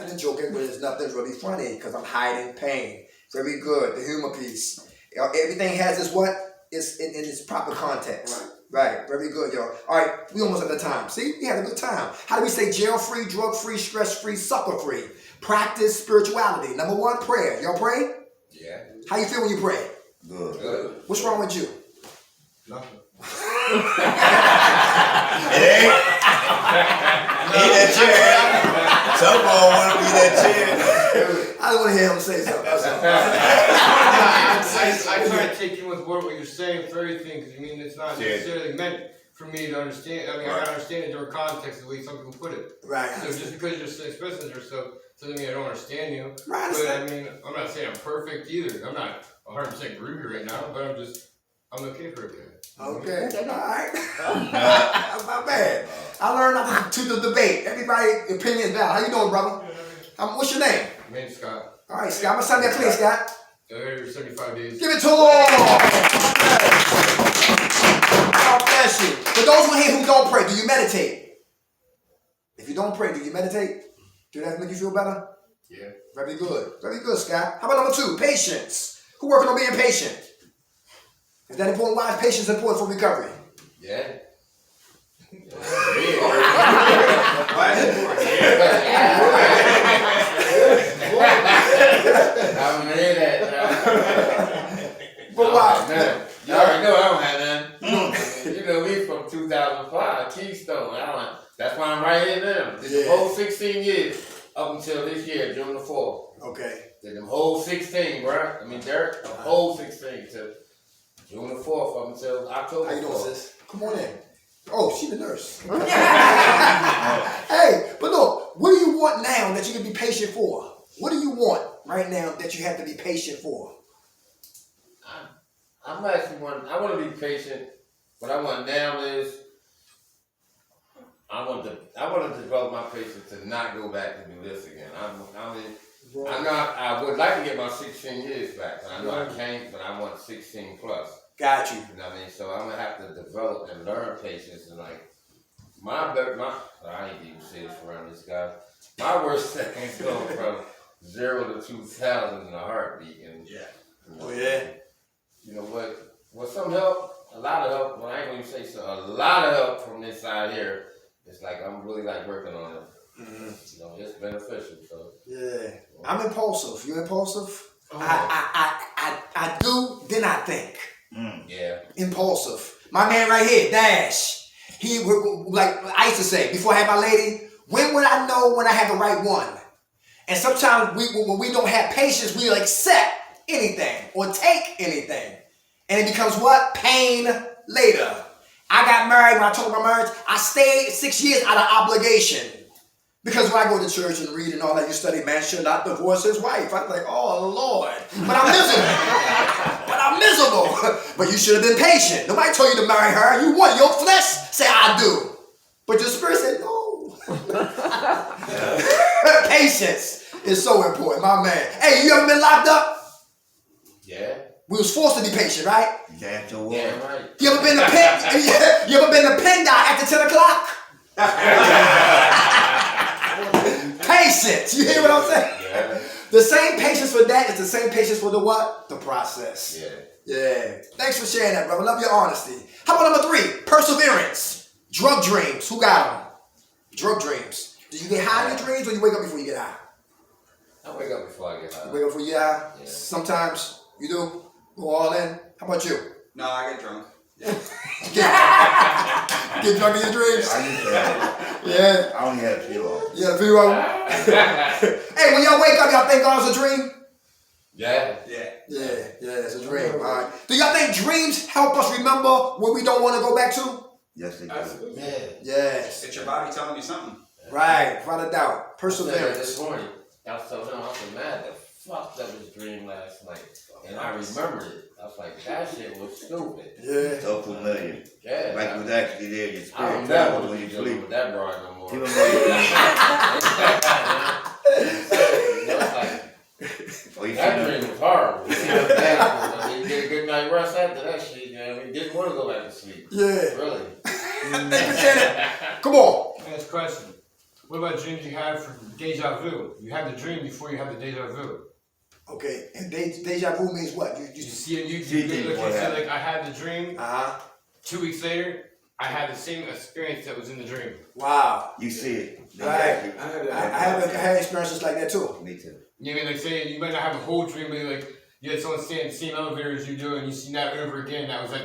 laughing and joking when there's nothing really funny because I'm hiding pain. Very good. The humor piece. Everything has its what? It's in its proper context. Right. Very good, y'all. All right. We almost at the time. See? We had a good time. How do we say jail-free, drug-free, stress-free, sucker-free? Practice spirituality. Number one, prayer. Y'all pray? Yeah. How you feel when you pray? Good. What's wrong with you? Nothing. Hey, eat that chair. Someone want to be that chair. I don't want to hear him say something. That's all. I try to take in with what you're saying for everything, because I mean, it's not necessarily meant for me to understand. I mean, I gotta understand it during context, the way some people put it. Right. So just because you're just expressing yourself doesn't mean I don't understand you. Right. But I mean, I'm not saying I'm perfect either. I'm not 100% groovy right now, but I'm okay for it. Okay. All right. That's not bad. I learned not to debate. Everybody's opinion is valid. How you doing, brother? What's your name? My name's Scott. All right, Scott. What's time you got clean, Scott? Every 75 days. Give it to him. God bless you. For those here who don't pray, do you meditate? If you don't pray, do you meditate? Do that make you feel better? Yeah. Very good. Very good, Scott. How about number two? Patience. Who working on being patient? Is that important? Why is patience important for recovery? Yeah. Why is it important? I don't hear that. But why? You already know I don't have none. You know me from 2005, Keystone. That's why I'm right here now. Did the whole 16 years up until this year, June the 4th. Okay. Did the whole 16, bro. I mean, Derek, the whole 16 to June the 4th up until October. How you doing, 4th. sis? Come on in. Oh, she the nurse. Hey, but look, what do you want now that you can be patient for? What do you want right now that you have to be patient for? I want to be patient. What I want now is I want to develop my patience to not go back and do this again. I would like to get my 16 years back. I know I can't, but I want 16 plus. Got you. You know what I mean? So I'm gonna have to develop and learn patience and like I ain't even serious around this guy. My worst seconds go from 0 to 2,000 in a heartbeat, and Oh yeah. you know what? With some help, a lot of help. Well, I ain't gonna say so. A lot of help from this side here. It's like I'm really like working on it. Mm-hmm. You know, it's beneficial. So Yeah. I'm impulsive. You impulsive? Oh. I do, then I think. yeah. Impulsive. My man right here, Dash. He like I used to say before I had my lady. When would I know when I had the right one? And sometimes when we don't have patience, we accept anything or take anything, and it becomes what? Pain later. I got married. When I told my marriage, I stayed 6 years out of obligation. Because when I go to church and read and all that, you study, man should not divorce his wife. I'm like, oh, Lord. But I'm miserable. But you should have been patient. Nobody told you to marry her. You want your flesh? Say, I do. But your spirit said, no. Patience is so important, my man. Hey, you ever been locked up? Yeah. We was forced to be patient, right? That's your Yeah, word. right. You ever been to pen? You ever been to pen down after 10 o'clock? Patience. You hear what I'm saying? Yeah. The same patience for that is the same patience for the what? The process. Yeah. Yeah. Thanks for sharing that, brother. Love your honesty. How about number 3? Perseverance. Drug dreams. Who got them? Drug dreams. Do you get high in your dreams or you wake up before you get high? I wake up before I get high. You wake up before you get high? Yeah. Sometimes you do. Go all in. How about you? No, I get drunk. Get drunk in your dreams? I used to have, Yeah. I only had a few of them. Yeah, a few of them. Hey, when y'all wake up, y'all think God's a dream? Yeah. Yeah. Yeah, it's a dream. All right. Do y'all think dreams help us remember what we don't want to go back to? Yes, they do. Absolutely. Yeah. Yes. It's your body telling you something. Right, without a doubt. I said Perseverance. this morning, I was telling him, I was mad the fuck that was dream last night. And I remembered it. I was like, that shit was stupid. Yeah. So familiar. Yeah. Like it was actually there. Your I spirit don't travels never when you deal sleep. with that broad no more. Even though You know, it's like, oh, you that see dream was horrible. You get a good night rest after that shit, you know what I mean? Didn't want to go back to sleep. Yeah. Really. Thank you for sharing that. Come on. Next question. What about dreams you have for deja vu? You have the dream before you have the deja vu. Okay, and deja vu means what? You see it, you things what happened. like I had the dream. 2 weeks later, I had the same experience that was in the dream. Wow. You see it. Right. I have had experiences like that too. Me too. You know, like say you might not have the whole dream, but like you had someone stay in the same elevator as you do, and you see that over again. That was at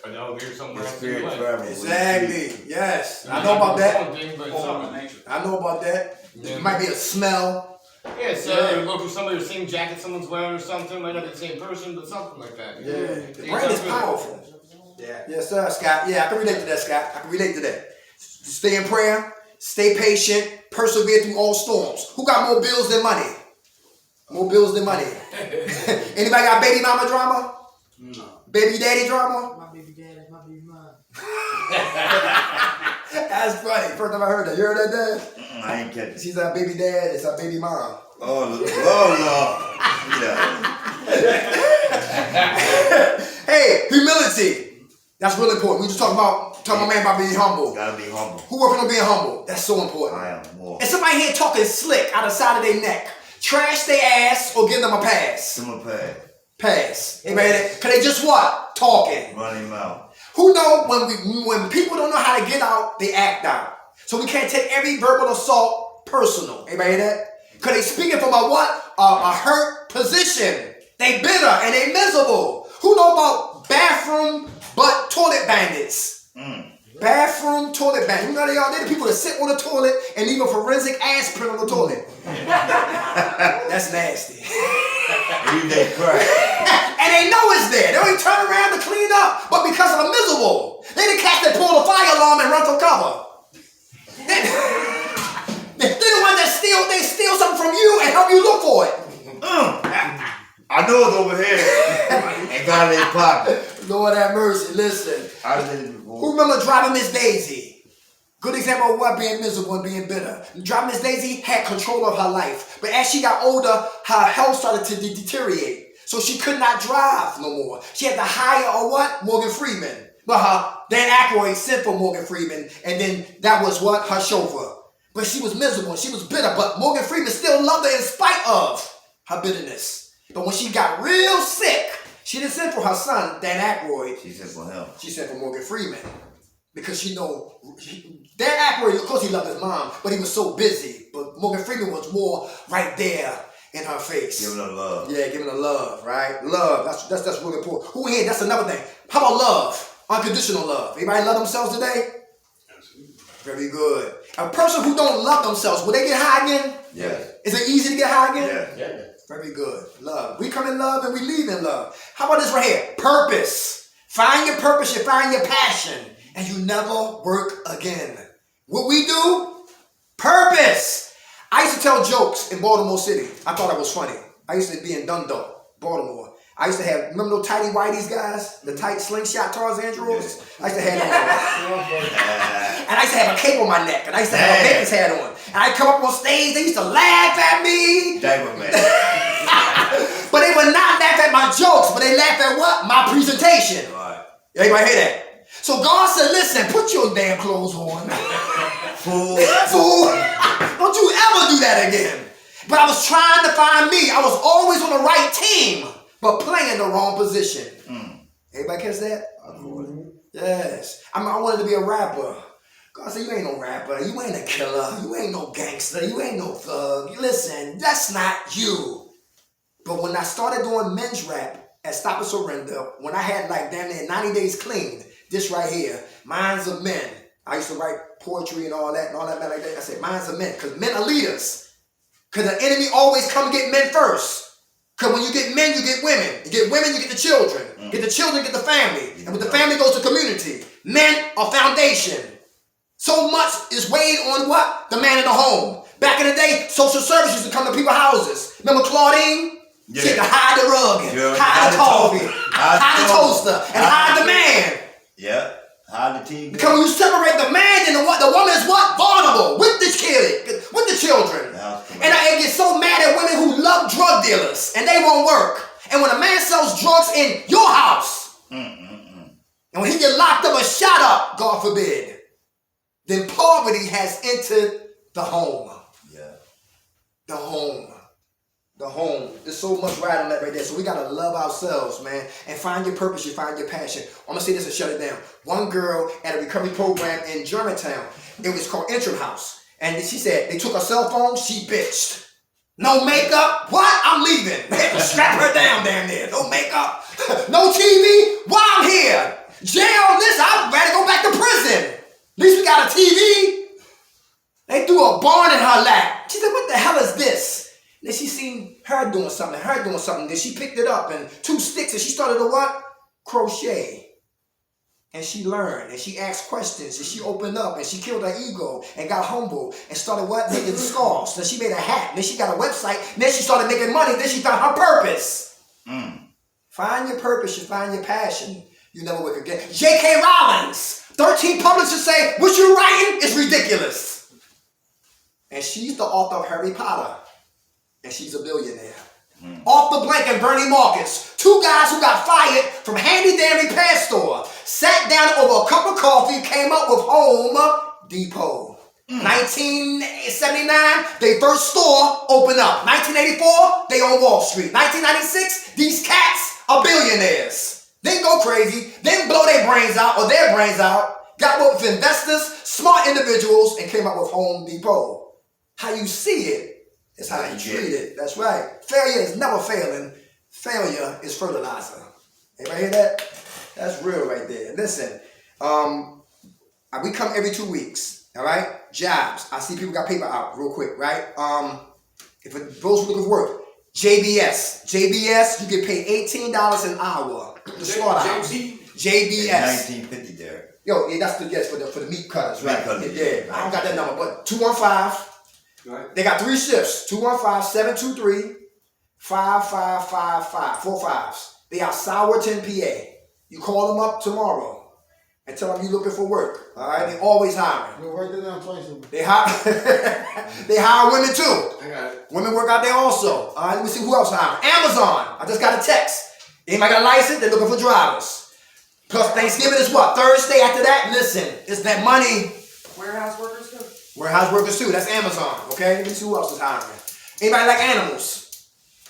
an elevator somewhere The else. spirit travel. Exactly. Yes. I know about that. Form of nature. I know about that. Yeah. It might be a smell. Yeah, so look for somebody the same jacket someone's wearing or something. Might not be the same person, but something like that. Yeah. The brain is powerful. Yeah. Yes, sir, Scott. Yeah, I can relate to that, Scott. I can relate to that. Stay in prayer. Stay patient. Persevere through all storms. Who got more bills than money? More bills than money. Anybody got baby mama drama? No. Baby daddy drama? My baby dad is my baby mom. That's funny. First time I heard that. You heard that, Dad? I ain't catching. She's our baby dad. It's our baby mom. Oh Lord. Yeah. Hey, humility. That's really important. We just talking about man about being humble. Gotta be humble. Who working on being humble? That's so important. I am more. And somebody here talking slick out the side of their neck. Trash their ass or give them a pass. Similar pad. Pass. Amen. Cause they just what? Talking. Running mouth. Who know when people don't know how to get out, they act out. So we can't take every verbal assault personal. Anybody hear that? Cause they speaking from a what? A hurt position. They bitter and they miserable. Who know about bathroom but toilet bandits? Bathroom toilet bandits. You know they are. They're the people that sit on the toilet and leave a forensic ass print on the toilet. That's nasty. Everyday crack. And they know it's there. They don't even turn around to clean up. But because of the miserable, they the cats that pull the fire alarm and run for cover. They're the ones that steal something from you and help you look for it. I know it's over here. Ain't got it in pocket. Lord have mercy. Listen. I did it before. Who remember driving Miss Daisy? Good example of what being miserable and being bitter. Driving Miss Daisy had control of her life. But as she got older, her health started to deteriorate. So she could not drive no more. She had to hire a what? Morgan Freeman. But Dan Aykroyd sent for Morgan Freeman. And then that was what? Her chauffeur. But she was miserable. She was bitter. But Morgan Freeman still loved her in spite of her bitterness. But when she got real sick, she didn't send for her son, Dan Aykroyd. She said for him. She sent for Morgan Freeman. Because she know, Dan Aykroyd, of course he loved his mom, but he was so busy. But Morgan Freeman was more right there in her face. Giving her love. Yeah, giving her love, right? Love, that's really important. Who here, that's another thing. How about love? Unconditional love. Anybody love themselves today? Very good. A person who don't love themselves, will they get high again? Yes. Is it easy to get high again? Yes. Yeah. Very good. Love. We come in love and we leave in love. How about this right here? Purpose. Find your purpose, you find your passion, and you never work again. What we do? Purpose. I used to tell jokes in Baltimore City. I thought it was funny. I used to be in Dundalk, Baltimore. I used to have, remember those tighty whities guys? The tight slingshot Tarzan drawers? I used to have them on. And I used to have a cape on my neck. And I used to have a baker's hat on. And I'd come up on stage, they used to laugh at me. Diaper man. But they would not laugh at my jokes, but they laugh at what? My presentation. Right. Everybody hear that? So God said, listen, put your damn clothes on. Fool. Fool. Don't you ever do that again. But I was trying to find me. I was always on the right team, but playing the wrong position. Everybody catch that? Yes. I wanted to be a rapper. God said, you ain't no rapper. You ain't a killer. You ain't no gangster. You ain't no thug. Listen, that's not you. But when I started doing men's rap at Stop and Surrender, when I had like damn near 90 days clean, this right here, Minds of Men. I used to write poetry and all that like that. I said, Minds of Men, because men are leaders. Because the enemy always come get men first. Because when you get men, you get women. You get women, you get the children. Get the children, get the family. And when the family goes to community, men are foundation. So much is weighed on what? The man in the home. Back in the day, social service used to come to people's houses. Remember Claudine? Yeah. She had to hide the rug, Yeah. hide the coffee, hide the toaster, and hide the man. Yeah. Hide the TV. Because when you separate the man and the woman is what? Vulnerable. With the kid, with the children. And I get so mad at women who love drug dealers and they won't work. And when a man sells drugs in your house, and when he get locked up or shot up, God forbid, then poverty has entered The home. Yeah. The home. The home. There's so much right on that right there. So we gotta love ourselves, man, and find your purpose. You find your passion. I'm gonna say this and shut it down. One girl at a recovery program in Germantown. It was called Interim House, and she said they took her cell phone. She bitched. No makeup. What? I'm leaving. They had to strap her down there. No makeup. No TV. Why I'm here? Jail. Listen, I'd rather go back to prison. At least we got a TV. They threw a barn in her lap. She said, "What the hell is this?" Then she seen her doing something. Then she picked it up and 2 sticks and she started to what? Crochet. And she learned and she asked questions and she opened up and she killed her ego and got humble and started what? Making scarves. Then she made a hat. Then she got a website. Then she started making money. Then she found her purpose. Find your purpose. You find your passion. You never will forget. J.K. Rowling's 13 publishers say what you're writing is ridiculous. And she's the author of Harry Potter. And she's a billionaire. Arthur Blank and Bernie Marcus, 2 guys who got fired from Handy Dandy Repair Store, sat down over a cup of coffee, came up with Home Depot. 1979, their first store opened up. 1984, they on Wall Street. 1996, these cats are billionaires. They go crazy, then blow their brains out, got with investors, smart individuals, and came up with Home Depot. How you see it is how you treat it. That's right. Failure is never failing. Failure is fertilizer. Anybody hear that? That's real right there. Listen, we come every 2 weeks. All right? Jobs. I see people got paper out real quick, right? If it those who looking for work, JBS, you get paid $18 an hour. The slaughterhouse. JBS. 1950 there. Yo, yeah, that's for the meat cutters, right? Meat cutters, Yeah, I don't got that number, but 215. Right. They got 3 shifts. 215-723-5555. 4 5s. They are Sourton, PA. You call them up tomorrow and tell them you're looking for work. All right? They always hiring. We'll write that down twice. They hire. They hire women too. I got it. Women work out there also. All right, let me see who else hiring. Amazon. I just got a text. Anybody got a license? They're looking for drivers. Plus Thanksgiving is what? Thursday after that? Listen, it's that money. Warehouse workers too. Warehouse workers too. That's Amazon. Okay, let me see who else is hiring. Anybody like animals?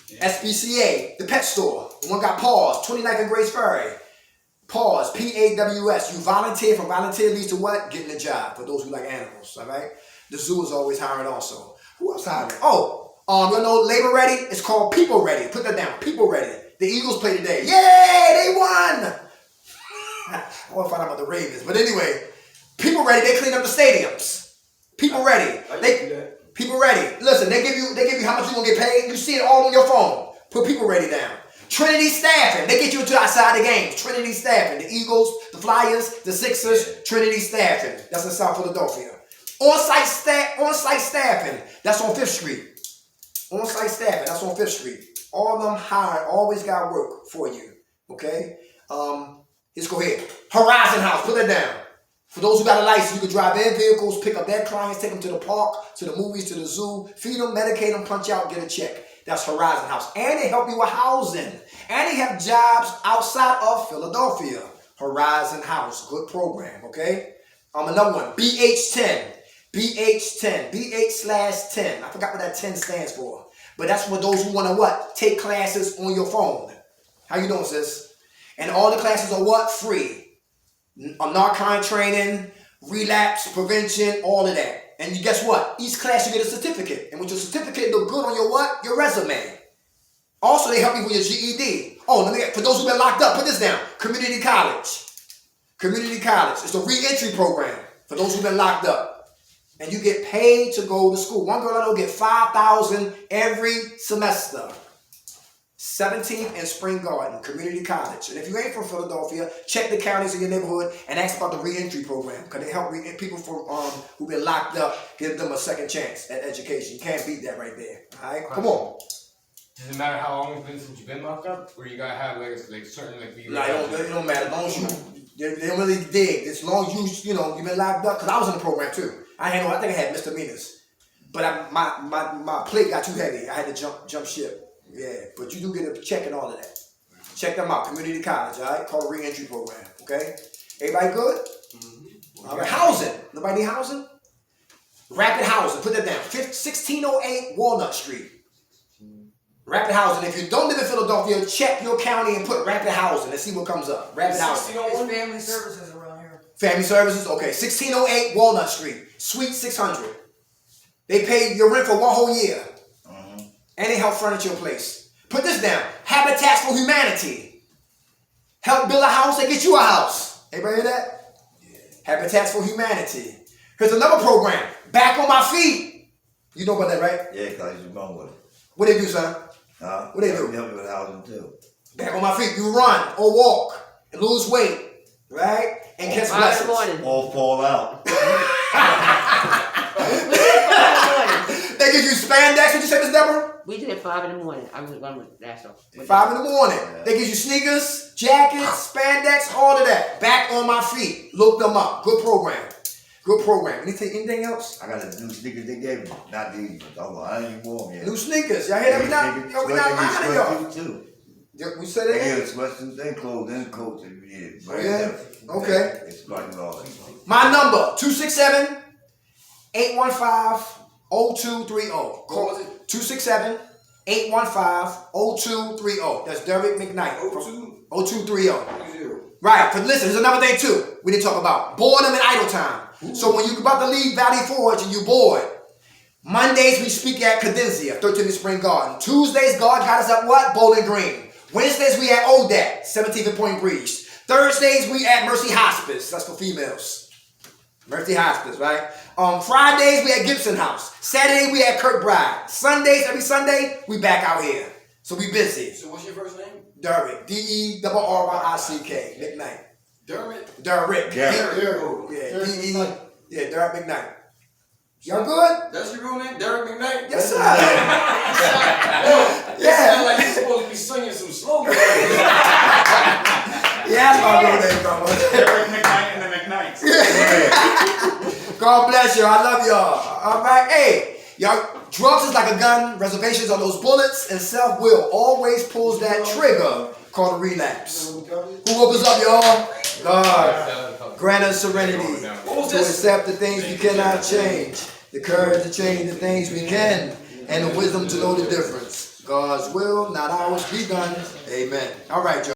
Yeah. SPCA, the pet store. The one got Paws, 29th and Grace Ferry. Paws, PAWS. You volunteer. From volunteer leads to what? Getting a job. For those who like animals. All right. The zoo is always hiring also. Who else hiring? Oh, you know, Labor Ready. It's called People Ready. Put that down. People Ready. The Eagles play today. Yay! They won. I want to find out about the Ravens, but anyway, People Ready. They clean up the stadiums. People Ready. People Ready. Listen, they give you how much you gonna get paid. You see it all on your phone. Put People Ready down. Trinity Staffing. They get you into outside the games. Trinity Staffing. The Eagles, the Flyers, the Sixers. Trinity Staffing. That's in South Philadelphia. On-site staffing. That's on 5th Street. On-site staffing. That's on 5th Street. All of them hiring. Always got work for you. Okay. Let's go ahead. Horizon House. Put that down. For those who got a license, you can drive their vehicles, pick up their clients, take them to the park, to the movies, to the zoo, feed them, medicate them, punch out, get a check. That's Horizon House. And they help you with housing. And they have jobs outside of Philadelphia. Horizon House. Good program, okay? Another one, BH10. BH10. BH/10. I forgot what that 10 stands for. But that's for those who want to what? Take classes on your phone. How you doing, sis? And all the classes are what? Free. Narcotic training, relapse prevention, all of that. And you guess what? Each class you get a certificate. And with your certificate, look good on your what? Your resume. Also, they help you with your GED. Oh, for those who've been locked up, put this down. Community college. Community college. It's a re-entry program for those who've been locked up. And you get paid to go to school. One girl I know get $5,000 every semester. 17th and Spring Garden, Community College. And if you ain't from Philadelphia, check the counties in your neighborhood and ask about the re-entry program, because they help people from who've been locked up, give them a second chance at education. You can't beat that right there. All right, come on. Does it matter how long it's been since you've been locked up, or you gotta have like certain like? It don't matter. As long as they don't really dig. As long as you've been locked up. Because I was in the program too. I think I had misdemeanors, but my plate got too heavy. I had to jump ship. Yeah, but you do get a check and all of that. Check them out. Community college, all right? Called a re-entry program, okay? Everybody good? Mm-hmm. All right, housing. Nobody need housing? Rapid Housing, put that down. 1608 Walnut Street. Rapid Housing. If you don't live in Philadelphia, check your county and put Rapid Housing and see what comes up. Rapid Housing. It's family services around here. Family Services, okay. 1608 Walnut Street, Suite 600. They pay your rent for 1 whole year. And they help furnish your place. Put this down. Habitats for Humanity. Help build a house and get you a house. Everybody hear that? Yeah. Habitats for Humanity. Here's another program. Back on My Feet. You know about that, right? Yeah, because you're going with it. What they do, son? Huh? What they do? Help you with housing too. Back on My Feet. You run or walk and lose weight. Right? And catch blessings. 5 in the morning. All fall out. We did 5 in the morning. They give you spandex. What you say, Miss Deborah? We did 5 in the morning. I was one with that's all. 5 in the morning. They give you sneakers, jackets, spandex, all of that. Back on My Feet. Look them up. Good program. Good program. Anything else? I got the new sneakers they gave me. Not these, but I ain't even warm yet. New sneakers. Y'all hear that? We not lying to y'all. Too. We said They that. give us sweatsuits and clothes and coats every year. Yeah? Okay. It's starting all that. My number, 267-815-0230. What was it? 267-815-0230. That's Derek McKnight. 02? 0230. Right, but listen, there's another thing too we didn't talk about. Boredom and idle time. So when you're about to leave Valley Forge and you're bored, Mondays we speak at Cadencia, 13th Spring Garden. Tuesdays, God got us up what? Bowling Green. Wednesdays we at ODAT, 17th and Point Breeze. Thursdays we at Mercy Hospice. That's for females. Mercy Hospice, right? Fridays we at Gibson House. Saturday we at Kirkbride. Sundays, every Sunday, we back out here. So we busy. So what's your first name? Derrick. D-E-R-R-I-C-K. McKnight. Dermot? Derrick. Derrick. Yeah, D-E. Yeah, Derrick McKnight. Y'all good? That's your real name? Derek McKnight? Yes, sir. It sounds like you're supposed to be singing some slogans. Yeah, that's my real name, brother. Derek McKnight and the McKnights. God bless you. I love y'all. All right. Hey, y'all, drugs is like a gun. Reservations on those bullets. And self-will always pulls that trigger called a relapse. Who woke us up, y'all? God. Grant us serenity to accept the things we cannot change. The courage to change the things we can. And the wisdom to know the difference. God's will, not ours, be done. Amen. All right, y'all.